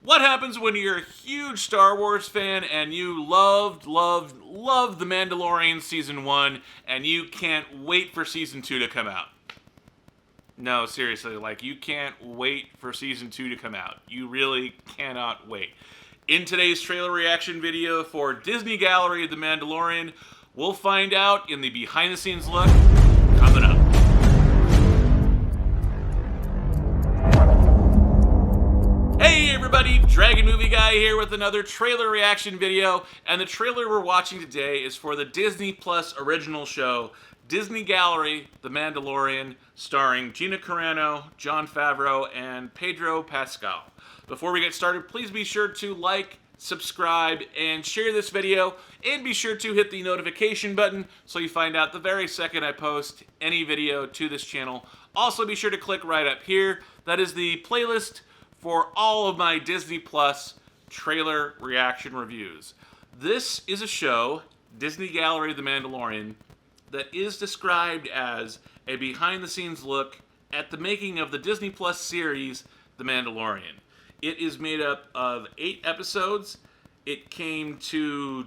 What happens when you're a huge Star Wars fan and you loved The Mandalorian Season 1 and you can't wait for Season 2 to come out? No, seriously, like, you can't wait for Season 2 to come out. You really cannot wait. In today's trailer reaction video for Disney Gallery The Mandalorian, we'll find out in the behind the scenes look coming up. Hey everybody, Dragon Movie Guy here with another trailer reaction video, and the trailer we're watching today is for the Disney Plus original show, Disney Gallery The Mandalorian, starring Gina Carano, Jon Favreau, and Pedro Pascal. Before we get started, please be sure to like, subscribe, and share this video, and be sure to hit the notification button so you find out the very second I post any video to this channel. Also be sure to click right up here. That is the playlist for all of my Disney Plus trailer reaction reviews. This is a show, Disney Gallery The Mandalorian, that is described as a behind-the-scenes look at the making of the Disney Plus series, The Mandalorian. It is made up of 8 episodes. It came to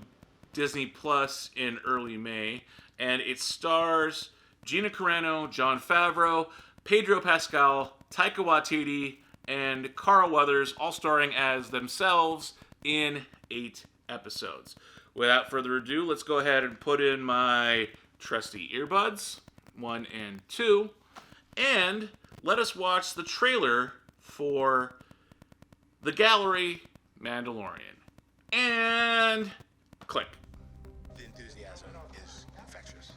Disney Plus in early May, and it stars Gina Carano, Jon Favreau, Pedro Pascal, Taika Waititi, and Carl Weathers, all starring as themselves in 8 episodes. Without further ado, let's go ahead and put in my trusty earbuds, 1 and 2, and let us watch the trailer for The Gallery Mandalorian. And click. The enthusiasm is infectious.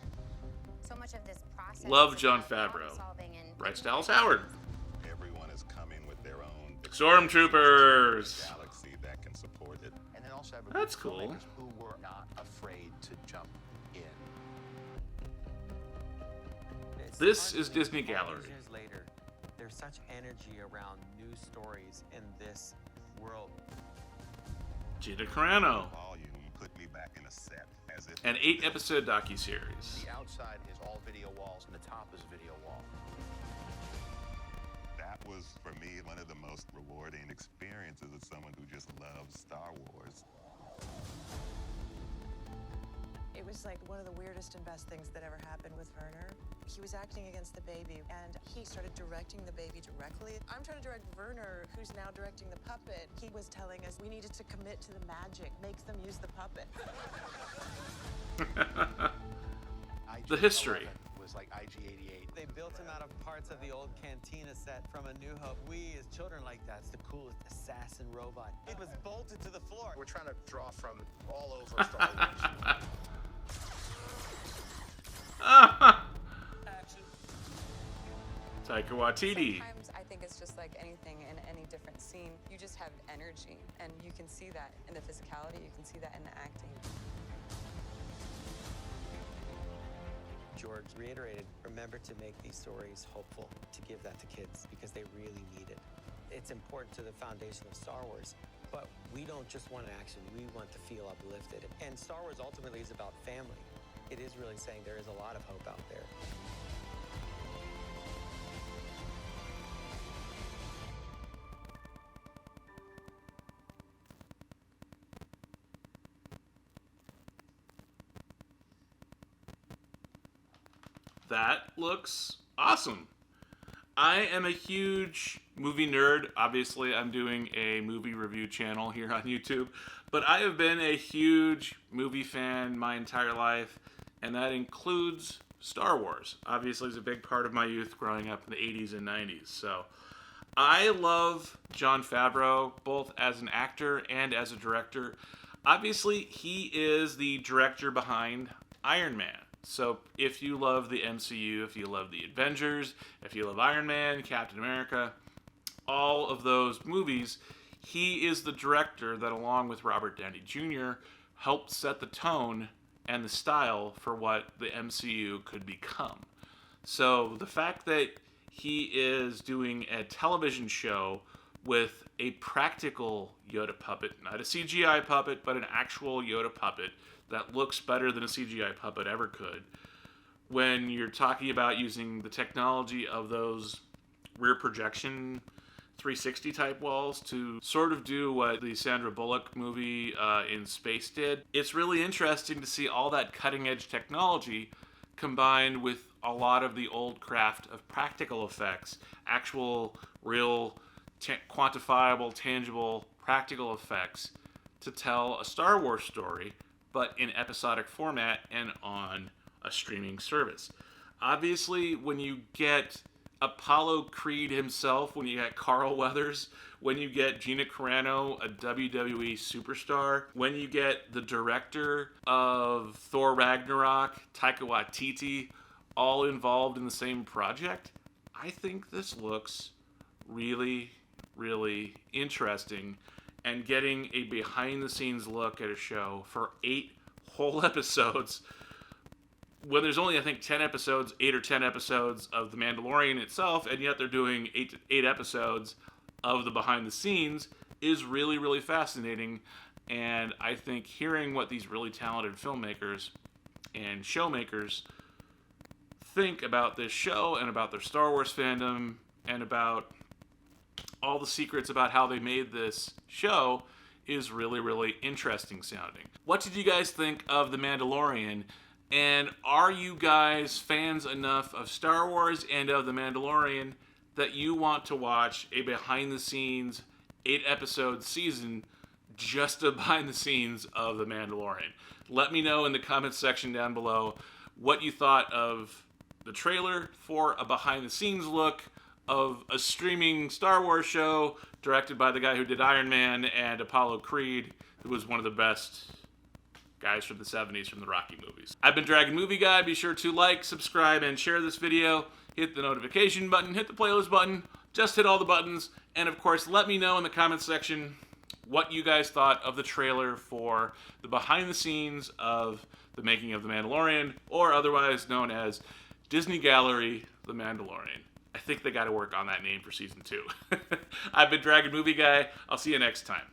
So much of this process. Love Jon Favreau. Writes Dallas Howard. Everyone is coming with their own Stormtroopers. galaxy that can support it. And then also have a That's group of cool. filmmakers who were not afraid to jump in. This is Disney Gallery. All these years later, there's such energy around new stories in this world. Gina Carano. Volume put me back in a set as if An 8-episode docuseries. The outside is all video walls and the top is video wall. that was for me one of the most rewarding experiences as someone who just loves Star Wars. It was like one of the weirdest and best things that ever happened with Werner. He was acting against the baby, and he started directing the baby directly. I'm trying to direct Werner, who's now directing the puppet. He was telling us we needed to commit to the magic, make them use the puppet. The history. Was like IG-88. They built him out of parts of the old Cantina set from A New Hope. We, as children, like that's the coolest assassin robot. It was bolted to the floor. We're trying to draw from all over Star Wars. Action. Taika Waititi. Sometimes I think it's just like anything in any different scene. You just have energy, and you can see that in the physicality, you can see that in the acting. George reiterated, remember to make these stories hopeful, to give that to kids, because they really need it. It's important to the foundation of Star Wars, but we don't just want action, we want to feel uplifted. And Star Wars ultimately is about family. It is really saying there is a lot of hope out there. That looks awesome. I am a huge movie nerd. Obviously, I'm doing a movie review channel here on YouTube, but I have been a huge movie fan my entire life, and that includes Star Wars. Obviously, it's a big part of my youth growing up in the 80s and 90s. So I love Jon Favreau, both as an actor and as a director. Obviously, he is the director behind Iron Man. So if you love the MCU, if you love the Avengers, if you love Iron Man, Captain America, all of those movies, he is the director that, along with Robert Downey Jr., helped set the tone and the style for what the MCU could become. So the fact that he is doing a television show with a practical Yoda puppet, not a CGI puppet, but an actual Yoda puppet that looks better than a CGI puppet ever could, when you're talking about using the technology of those rear projection 360 type walls to sort of do what the Sandra Bullock movie in space did. It's really interesting to see all that cutting edge technology combined with a lot of the old craft of practical effects, actual, real, quantifiable, tangible, practical effects to tell a Star Wars story, but in episodic format and on a streaming service. Obviously, when you get Apollo Creed himself, when you get Carl Weathers, when you get Gina Carano, a WWE superstar, when you get the director of Thor Ragnarok, Taika Waititi, all involved in the same project, I think this looks really, really interesting. And getting a behind-the-scenes look at a show for 8 whole episodes, when there's only, I think, 10 episodes, 8 or 10 episodes of The Mandalorian itself, and yet they're doing 8 episodes of the behind-the-scenes, is really, really fascinating. And I think hearing what these really talented filmmakers and showmakers think about this show and about their Star Wars fandom and about all the secrets about how they made this show is really, really interesting sounding. What did you guys think of The Mandalorian? And are you guys fans enough of Star Wars and of The Mandalorian that you want to watch a behind-the-scenes 8-episode season just behind the scenes of The Mandalorian? Let me know in the comments section down below what you thought of the trailer for a behind-the-scenes look of a streaming Star Wars show directed by the guy who did Iron Man and Apollo Creed, who was one of the best guys from the 70s from the Rocky movies. I've been Dragon Movie Guy. Be sure to like, subscribe, and share this video. Hit the notification button, hit the playlist button, just hit all the buttons, and of course let me know in the comments section what you guys thought of the trailer for the behind the scenes of the making of The Mandalorian, or otherwise known as Disney Gallery The Mandalorian. I think they got to work on that name for season 2. I've been Dragon Movie Guy. I'll see you next time.